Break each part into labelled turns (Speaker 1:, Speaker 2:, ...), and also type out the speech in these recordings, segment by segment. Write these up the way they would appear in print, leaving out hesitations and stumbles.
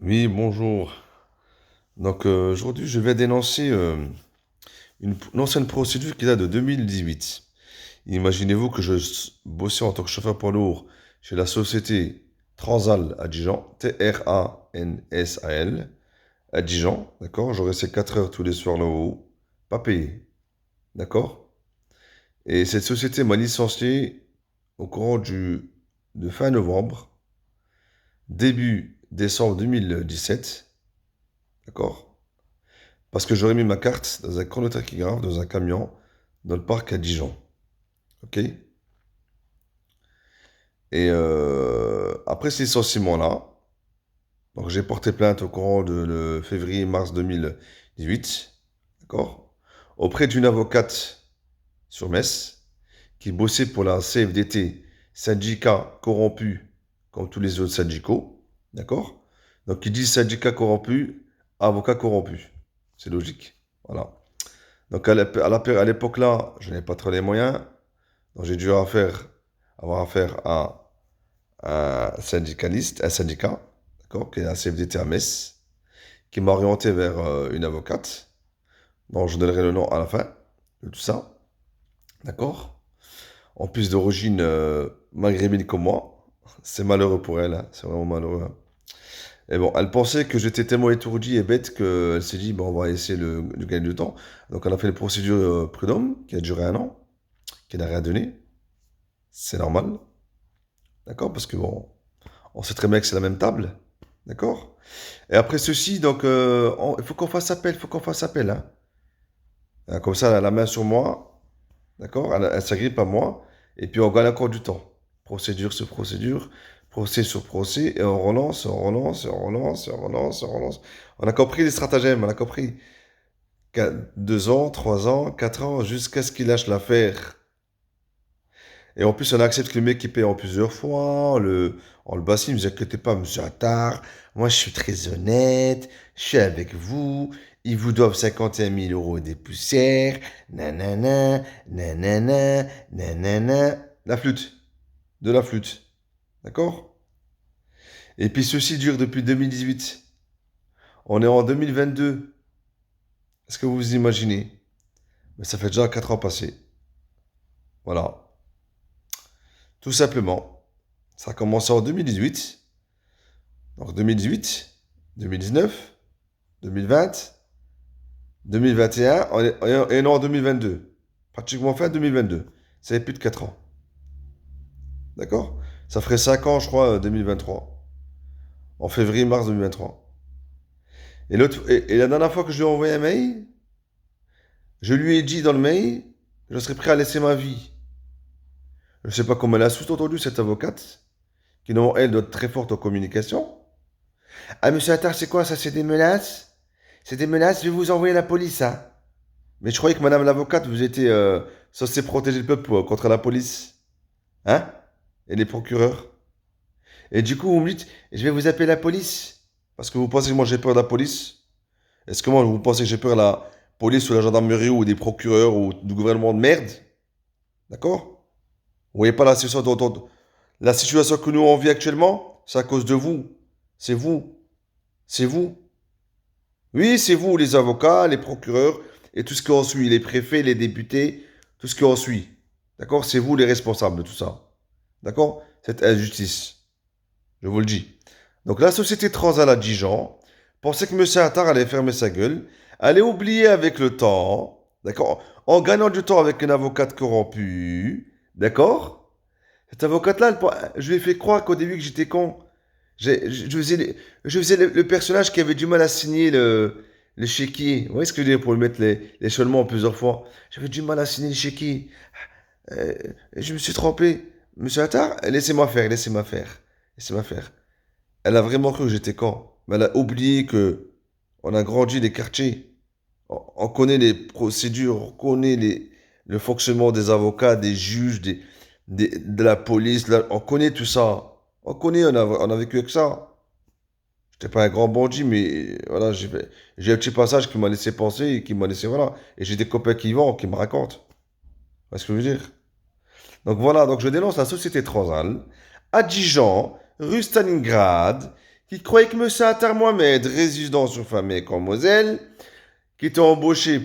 Speaker 1: Oui, bonjour. Aujourd'hui, je vais dénoncer une ancienne procédure qui date de 2018. Imaginez-vous que bossais en tant que chauffeur poids lourd chez la société Transal à Dijon, Transal, à Dijon, d'accord? J'aurais ces 4 heures tous les soirs là-haut, pas payé, d'accord? Et cette société m'a licencié au courant de fin novembre, début décembre 2017, d'accord? Parce que j'aurais mis ma carte dans un chronotachygraphe, dans un camion, dans le parc à Dijon. Ok? Et après ce licenciement-là, donc j'ai porté plainte au courant de le février-mars 2018, d'accord? Auprès d'une avocate sur Metz, qui bossait pour la CFDT, syndicat corrompu, comme tous les autres syndicaux, d'accord? Donc qui dit syndicat corrompu, avocat corrompu. C'est logique. Voilà. Donc à l'époque là, je n'avais pas trop les moyens. Donc j'ai dû avoir affaire à un syndicaliste, un syndicat, d'accord, qui est la CFDT à Metz, qui m'a orienté vers une avocate, dont je donnerai le nom à la fin de tout ça, d'accord. En plus d'origine maghrébine comme moi, c'est malheureux pour elle, hein, c'est vraiment malheureux, hein. Et bon, elle pensait que j'étais tellement étourdi et bête qu'elle s'est dit, bon, on va essayer de gagner du temps. Donc elle a fait une procédure prud'homme qui a duré un an, qui n'a rien donné. C'est normal, d'accord? Parce que bon, on sait très bien que c'est la même table, d'accord? Et après ceci, donc, il faut qu'on fasse appel, il faut qu'on fasse appel, hein. Comme ça, elle a la main sur moi, d'accord? Elle s'agrippe à moi, et puis on gagne encore du temps. Procédure sur procédure, procès sur procès, et on relance, on relance, on relance, on relance, on relance. On a compris les stratagèmes, on a compris. 2 ans, 3 ans, 4 ans, jusqu'à ce qu'il lâche l'affaire. Et en plus, on accepte que le mec il paye en plusieurs fois. On le bassine, ne vous inquiétez pas, monsieur Attard. Moi, je suis très honnête. Je suis avec vous. Ils vous doivent 51 000 euros des poussières. Nanana, nanana, nanana. La flûte. De la flûte. D'accord? Et puis, ceci dure depuis 2018. On est en 2022. Est-ce que vous vous imaginez? Mais ça fait déjà 4 ans passés. Voilà. Tout simplement. Ça a commencé en 2018. Donc 2018, 2019, 2020, 2021 et non en 2022. Pratiquement fin 2022. Ça fait plus de 4 ans. D'accord? Ça ferait 5 ans, je crois, 2023. En février-mars 2023. Et la dernière fois que je lui ai envoyé un mail, je lui ai dit dans le mail, je serais prêt à laisser ma vie. Je ne sais pas comment elle a sous-entendu cette avocate, qui, non, elle, doit être très forte en communication. Ah, monsieur Attar, c'est quoi ça? C'est des menaces? C'est des menaces, je vais vous envoyer la police, hein. Mais je croyais que madame l'avocate, vous étiez censé protéger le peuple contre la police. Hein? Et les procureurs. Et du coup, vous me dites, je vais vous appeler la police. Parce que vous pensez que moi j'ai peur de la police? Est-ce que moi vous pensez que j'ai peur de la police ou de la gendarmerie ou des procureurs ou du gouvernement de merde? D'accord? Vous voyez pas la situation que nous on vit actuellement? C'est à cause de vous. C'est vous. C'est vous. Oui, c'est vous, les avocats, les procureurs et tout ce qui en suit, les préfets, les députés, tout ce qui en suit. D'accord? C'est vous les responsables de tout ça. D'accord? Cette injustice. Je vous le dis. Donc la société Transal à Dijon pensait que M. Attar allait fermer sa gueule, allait oublier avec le temps, d'accord? En gagnant du temps avec une avocate corrompue, d'accord? Cette avocate-là, je lui ai fait croire qu'au début que j'étais con. Je faisais le personnage qui avait du mal à signer le chéquier. Vous voyez ce que je veux dire pour lui mettre l'échelonnement plusieurs fois. J'avais du mal à signer le chéquier. Euh, je me suis trompé. Monsieur Attar, laissez-moi faire, laissez-moi faire. Laissez-moi faire. Elle a vraiment cru que j'étais con. Mais elle a oublié que on a grandi les quartiers. On connaît les procédures, on connaît le fonctionnement des avocats, des juges, de la police. On connaît tout ça. On connaît, on a vécu avec ça. J'étais pas un grand bandit, mais voilà, j'ai un petit passage qui m'a laissé penser et qui m'a laissé, voilà. Et j'ai des copains qui y vont, qui me racontent. Vous voyez ce que je veux dire? Donc voilà, donc je dénonce la société Transal à Dijon, rue Stalingrad, qui croyaient que M. Attar Mohamed, résident sur Famille en Moselle, qui était embauché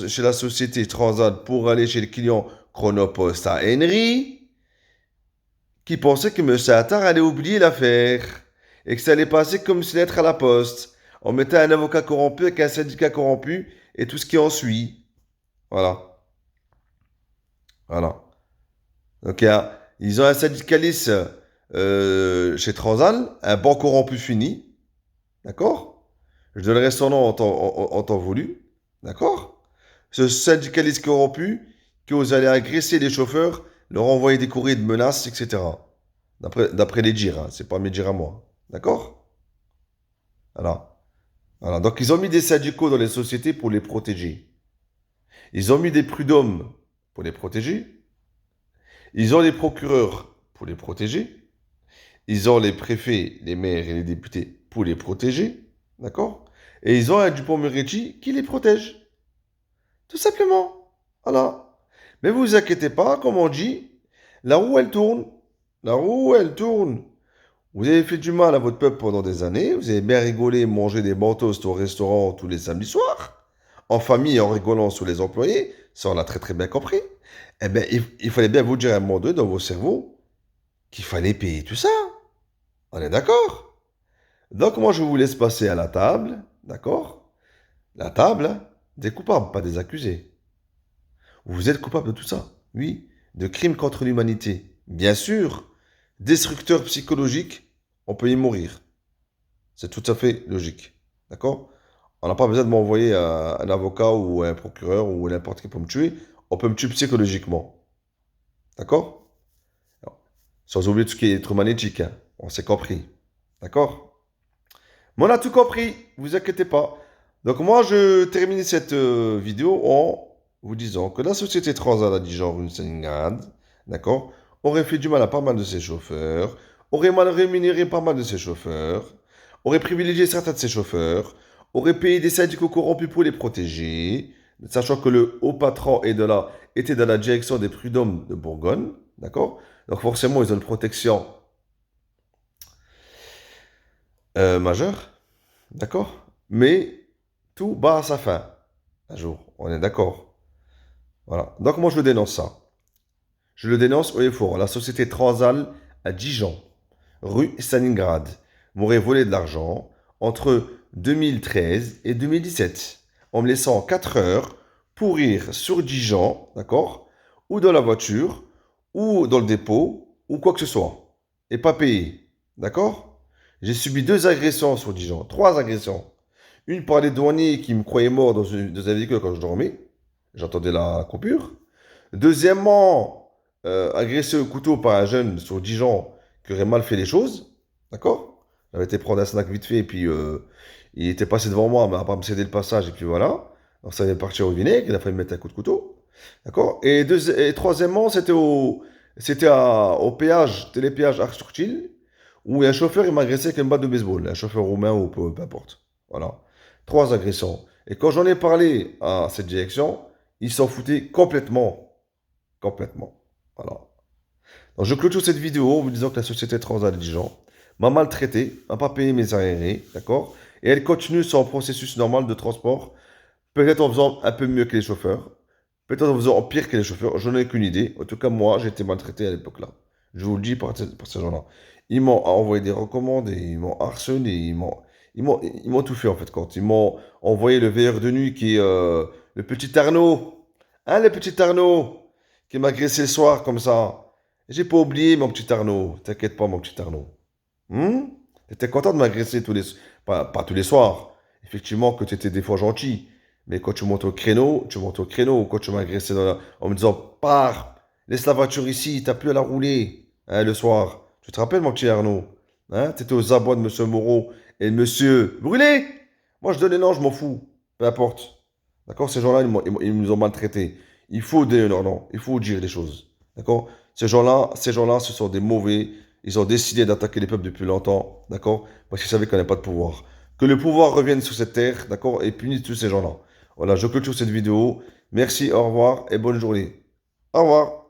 Speaker 1: chez la société Transat pour aller chez le client Chronopost à Henry, qui pensait que M. Attar allait oublier l'affaire et que ça allait passer comme si lettre à la poste. On mettait un avocat corrompu avec un syndicat corrompu et tout ce qui en suit. Voilà. Voilà. Donc, ils ont un syndicaliste chez Transal, un banc corrompu fini. D'accord? Je donnerai son nom en temps voulu. D'accord? Ce syndicaliste corrompu qui ose aller agresser les chauffeurs, leur envoyer des courriers de menaces, etc. D'après les dires, hein. C'est pas mes dires à moi. D'accord? Voilà. Voilà. Donc, ils ont mis des syndicaux dans les sociétés pour les protéger. Ils ont mis des prud'hommes pour les protéger. Ils ont les procureurs pour les protéger. Ils ont les préfets, les maires et les députés pour les protéger. D'accord? Et ils ont un Dupond-Moretti qui les protège. Tout simplement. Voilà. Mais vous inquiétez pas, comme on dit, la roue elle tourne. La roue elle tourne. Vous avez fait du mal à votre peuple pendant des années. Vous avez bien rigolé, mangé des bantos au restaurant tous les samedis soirs. En famille, en rigolant sur les employés. Ça, on l'a très très bien compris. Eh bien, il fallait bien vous dire à un moment donné dans vos cerveaux qu'il fallait payer tout ça. On est d'accord? Donc, moi, je vous laisse passer à la table. D'accord? La table, hein, des coupables, pas des accusés. Vous êtes coupable de tout ça. Oui. De crimes contre l'humanité. Bien sûr. Destructeur psychologique, on peut y mourir. C'est tout à fait logique. D'accord? On n'a pas besoin de m'envoyer un avocat ou un procureur ou n'importe qui pour me tuer. On peut me tuer psychologiquement. D'accord? Sans oublier tout ce qui est électromagnétique, hein. On s'est compris. D'accord? Mais on a tout compris, vous inquiétez pas. Donc moi, je termine cette vidéo en vous disant que la société Transat à Dijon, rue Stalingrad, d'accord, aurait fait du mal à pas mal de ses chauffeurs, aurait mal rémunéré pas mal de ses chauffeurs, aurait privilégié certains de ses chauffeurs, aurait payé des syndicats corrompus pour les protéger, sachant que le haut patron était dans la direction des prud'hommes de Bourgogne, d'accord? Donc forcément, ils ont une protection majeure, d'accord? Mais tout bat à sa fin, un jour, on est d'accord. Voilà. Donc moi, je dénonce ça. Je le dénonce haut et fort. La société Transal à Dijon, rue Stalingrad, m'aurait volé de l'argent entre 2013 et 2017, en me laissant 4 heures pourrir sur Dijon, d'accord? Ou dans la voiture, ou dans le dépôt, ou quoi que ce soit. Et pas payé, d'accord? J'ai subi 2 agressions sur Dijon, 3 agressions. Une par les douaniers qui me croyaient mort dans un véhicule quand je dormais. J'entendais la coupure. Deuxièmement, agressé au couteau par un jeune sur Dijon qui aurait mal fait les choses. D'accord? J'avais été prendre un snack vite fait et puis il était passé devant moi, mais il n'a pas me céder le passage et puis voilà. Donc ça allait partir au vinaigre, il a fallu me mettre un coup de couteau. D'accord? Et troisièmement, au péage, télépéage Arc-sur-Tille, où un chauffeur il m'a agressé avec une batte de baseball, un chauffeur roumain ou peu importe. Voilà. 3 agressions. Et quand j'en ai parlé à cette direction, ils s'en foutaient complètement. Complètement. Voilà. Donc je clôture cette vidéo en vous disant que la société Transat de Dijon m'a maltraité, n'a pas payé mes arriérés, d'accord? Et elle continue son processus normal de transport, peut-être en faisant un peu mieux que les chauffeurs, peut-être en faisant pire que les chauffeurs, je n'en ai qu'une idée. En tout cas, moi, j'ai été maltraité à l'époque-là. Je vous le dis par ces gens-là. Ils m'ont envoyé des recommandes, ils m'ont harcelé, ils m'ont tout fait en fait. Quand ils m'ont envoyé le veilleur de nuit qui est le petit Arnaud, hein, le petit Arnaud, qui m'a agressé le soir comme ça. J'ai pas oublié mon petit Arnaud. T'inquiète pas, mon petit Arnaud. T'étais content de m'agresser pas tous les soirs. Effectivement que tu étais des fois gentil. Mais quand tu montes au créneau, tu montes au créneau. Quand tu m'as agressé en me disant, pars, laisse la voiture ici, t'as plus à la rouler, hein, le soir. Tu te rappelles, mon petit Arnaud? Hein, t'étais aux abois de Monsieur Moreau et Monsieur Brûlé. Moi, je donne les noms, je m'en fous. Peu importe. D'accord? Ces gens-là, ils nous ont maltraités. Il faut donner leur nom. Il faut dire les choses. D'accord? Ces gens-là, ce sont des mauvais. Ils ont décidé d'attaquer les peuples depuis longtemps. D'accord? Parce qu'ils savaient qu'on n'avait pas de pouvoir. Que le pouvoir revienne sur cette terre. D'accord? Et punisse tous ces gens-là. Voilà, je clôture cette vidéo. Merci, au revoir et bonne journée. Au revoir.